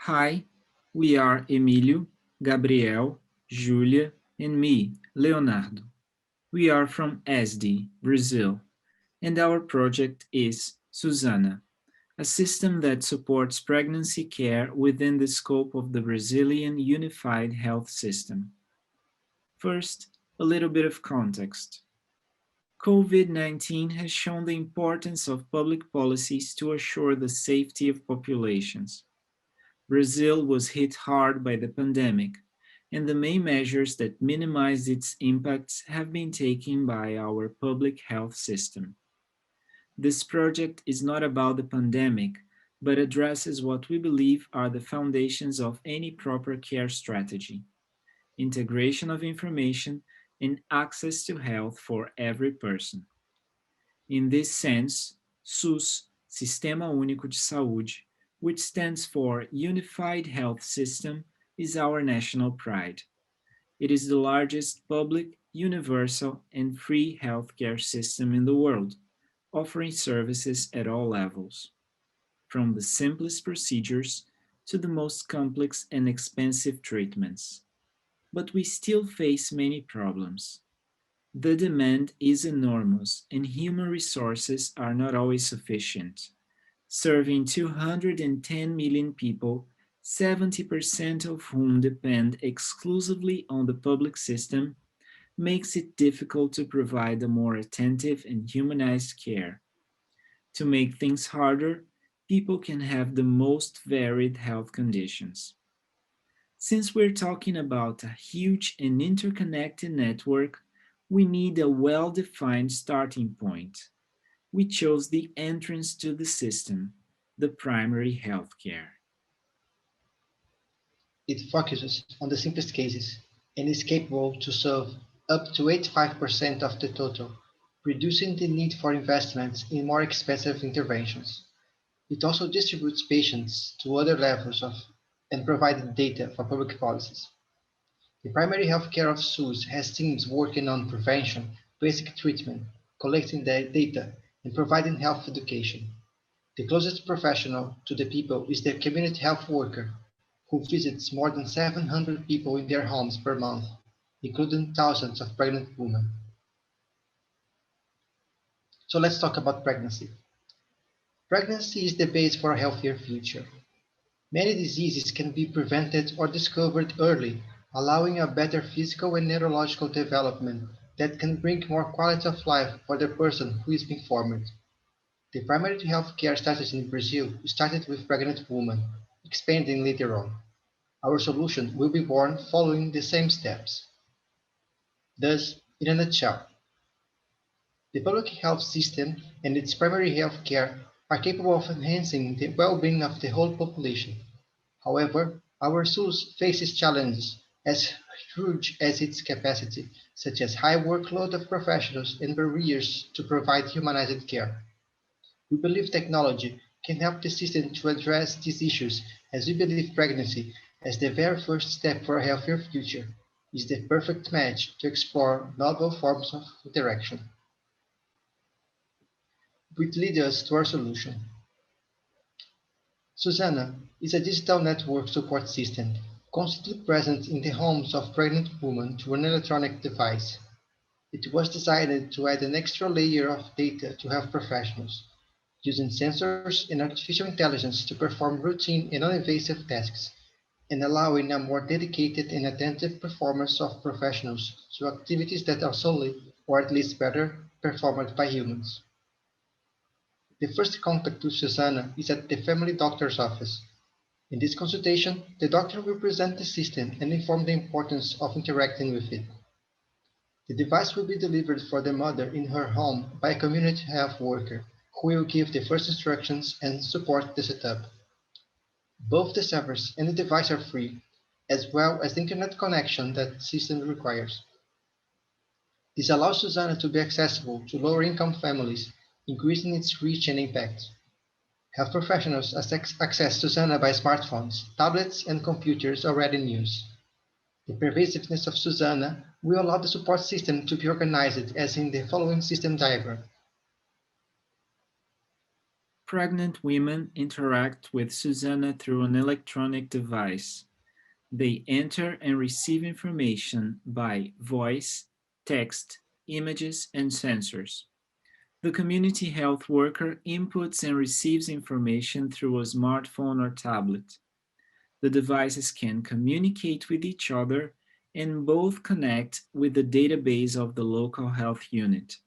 Hi, we are Emylio, Gabriel, Julia, and me, Leonardo. We are from Esdi, Brazil, and our project is Susana, a system that supports pregnancy care within the scope of the Brazilian Unified Health System. First, a little bit of context. COVID-19 has shown the importance of public policies to assure the safety of populations. Brazil was hit hard by the pandemic, and the main measures that minimize its impacts have been taken by our public health system. This project is not about the pandemic, but addresses what we believe are the foundations of any proper care strategy: integration of information and access to health for every person. In this sense, SUS, Sistema Único de Saúde, which stands for Unified Health System, is our national pride. It is the largest public, universal, and free healthcare system in the world, offering services at all levels, from the simplest procedures to the most complex and expensive treatments. But we still face many problems. The demand is enormous, and human resources are not always sufficient. Serving 210 million people, 70% of whom depend exclusively on the public system, makes it difficult to provide a more attentive and humanized care. To make things harder, people can have the most varied health conditions. Since we're talking about a huge and interconnected network, we need a well-defined starting point. We chose the entrance to the system, the primary healthcare. It focuses on the simplest cases and is capable to serve up to 85% of the total, reducing the need for investments in more expensive interventions. It also distributes patients to other levels of and provides data for public policies. The primary healthcare of SUS has teams working on prevention, basic treatment, collecting the data, and providing health education. The closest professional to the people is the community health worker, who visits more than 700 people in their homes per month, including thousands of pregnant women. So let's talk about pregnancy. Pregnancy is the base for a healthier future. Many diseases can be prevented or discovered early, allowing a better physical and neurological development that can bring more quality of life for the person who is being formed. The primary health care strategy in Brazil started with pregnant women, expanding later on. Our solution will be born following the same steps. Thus, in a nutshell, the public health system and its primary health care are capable of enhancing the well-being of the whole population. However, our SUS faces challenges as huge as its capacity, such as high workload of professionals and barriers to provide humanized care. We believe technology can help the system to address these issues, as we believe pregnancy, as the very first step for a healthier future, is the perfect match to explore novel forms of interaction. Which leads us to our solution. Susana is a digital network support system constantly present in the homes of pregnant women through an electronic device. It was designed to add an extra layer of data to health professionals, using sensors and artificial intelligence to perform routine and non-invasive tasks, and allowing a more dedicated and attentive performance of professionals through activities that are solely, or at least better, performed by humans. The first contact with Susana is at the family doctor's office. In this consultation, the doctor will present the system and inform the importance of interacting with it. The device will be delivered for the mother in her home by a community health worker, who will give the first instructions and support the setup. Both the servers and the device are free, as well as the internet connection that the system requires. This allows Susana to be accessible to lower-income families, increasing its reach and impact. Health professionals access Susana by smartphones, tablets, and computers already in use. The pervasiveness of Susana will allow the support system to be organized as in the following system diagram. Pregnant women interact with Susana through an electronic device. They enter and receive information by voice, text, images, and sensors. The community health worker inputs and receives information through a smartphone or tablet. The devices can communicate with each other and both connect with the database of the local health unit.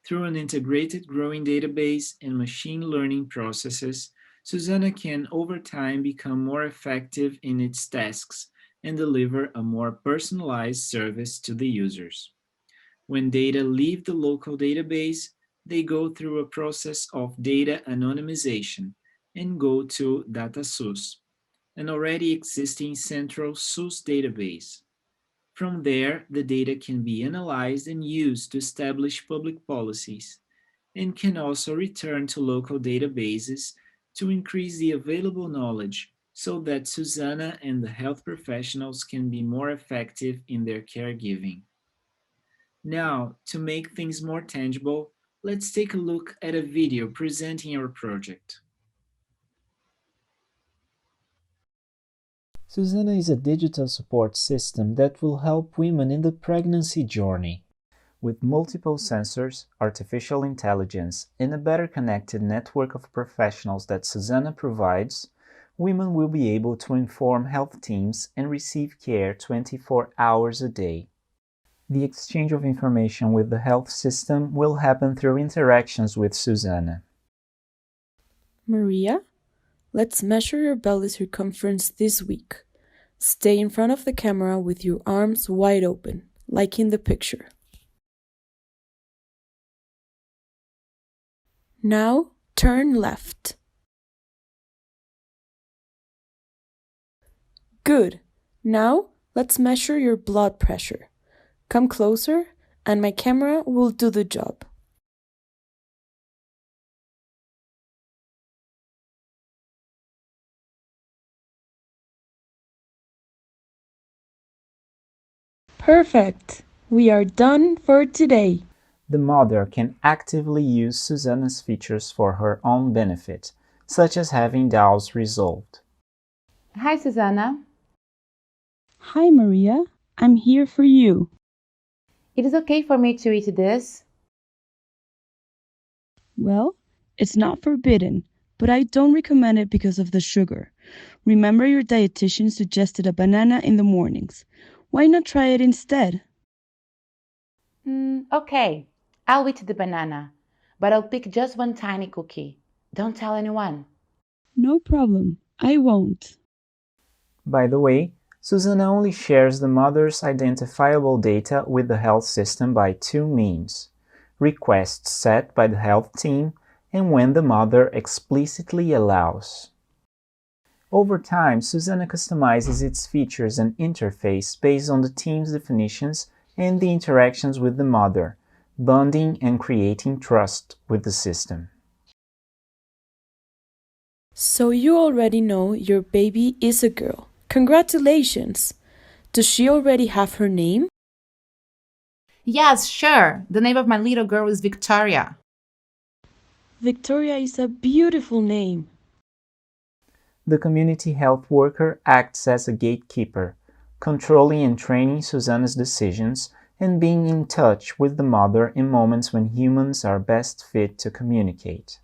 Through an integrated growing database and machine learning processes, Susana can over time become more effective in its tasks and deliver a more personalized service to the users. When data leave the local database, they go through a process of data anonymization and go to DataSUS, an already existing central SUS database. From there, the data can be analyzed and used to establish public policies, and can also return to local databases to increase the available knowledge so that Susana and the health professionals can be more effective in their caregiving. Now, to make things more tangible, let's take a look at a video presenting our project. Susana is a digital support system that will help women in the pregnancy journey. With multiple sensors, artificial intelligence, and a better connected network of professionals that Susana provides, women will be able to inform health teams and receive care 24 hours a day. The exchange of information with the health system will happen through interactions with Susana. Maria, let's measure your belly circumference this week. Stay in front of the camera with your arms wide open, like in the picture. Now, turn left. Good. Now, let's measure your blood pressure. Come closer, and my camera will do the job. Perfect. We are done for today. The mother can actively use Susana's features for her own benefit, such as having doubts resolved. Hi, Susana. Hi, Maria. I'm here for you. It is okay for me to eat this? Well, it's not forbidden, but I don't recommend it because of the sugar. Remember your dietitian suggested a banana in the mornings. Why not try it instead? Okay. I'll eat the banana, but I'll pick just one tiny cookie. Don't tell anyone. No problem. I won't. By the way, Susana only shares the mother's identifiable data with the health system by two means: requests set by the health team and when the mother explicitly allows. Over time, Susana customizes its features and interface based on the team's definitions and the interactions with the mother, bonding and creating trust with the system. So you already know your baby is a girl. Congratulations! Does she already have her name? Yes, sure. The name of my little girl is Victoria. Victoria is a beautiful name. The community health worker acts as a gatekeeper, controlling and training Susana's decisions and being in touch with the mother in moments when humans are best fit to communicate.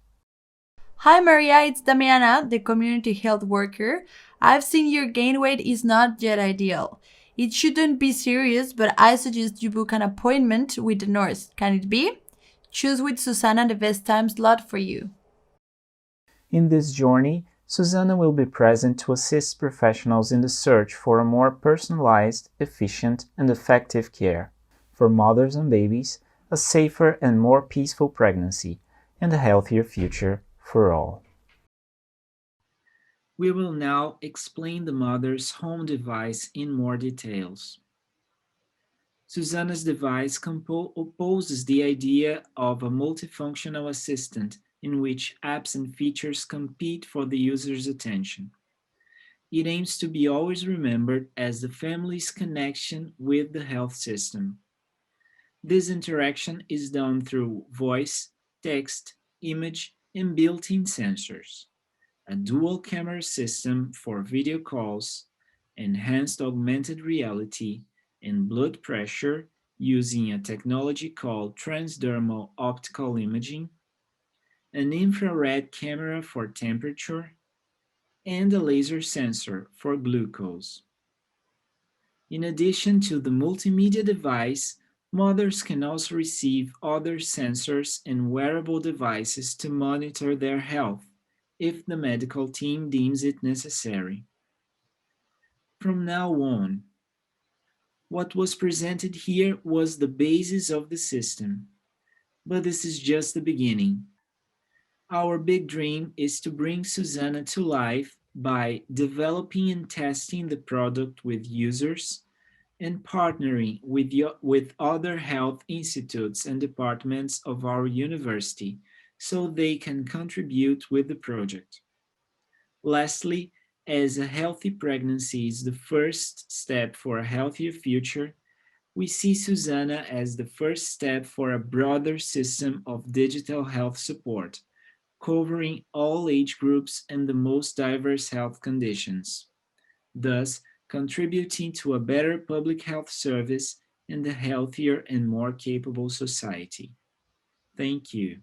Hi Maria, it's Damiana, the community health worker. I've seen your gain weight is not yet ideal. It shouldn't be serious, but I suggest you book an appointment with the nurse. Can it be? Choose with Susana the best time slot for you. In this journey, Susana will be present to assist professionals in the search for a more personalized, efficient, and effective care for mothers and babies, a safer and more peaceful pregnancy, and a healthier future for all. We will now explain the mother's home device in more details. Susana's device opposes the idea of a multifunctional assistant in which apps and features compete for the user's attention. It aims to be always remembered as the family's connection with the health system. This interaction is done through voice, text, image, and built-in sensors, a dual camera system for video calls, enhanced augmented reality, and blood pressure using a technology called transdermal optical imaging, an infrared camera for temperature, and a laser sensor for glucose. In addition to the multimedia device, mothers can also receive other sensors and wearable devices to monitor their health if the medical team deems it necessary. From now on, what was presented here was the basis of the system, but this is just the beginning. Our big dream is to bring Susana to life by developing and testing the product with users and partnering with other health institutes and departments of our university so they can contribute with the project. Lastly, as a healthy pregnancy is the first step for a healthier future, we see Susana as the first step for a broader system of digital health support, covering all age groups and the most diverse health conditions, thus contributing to a better public health service and a healthier and more capable society. Thank you.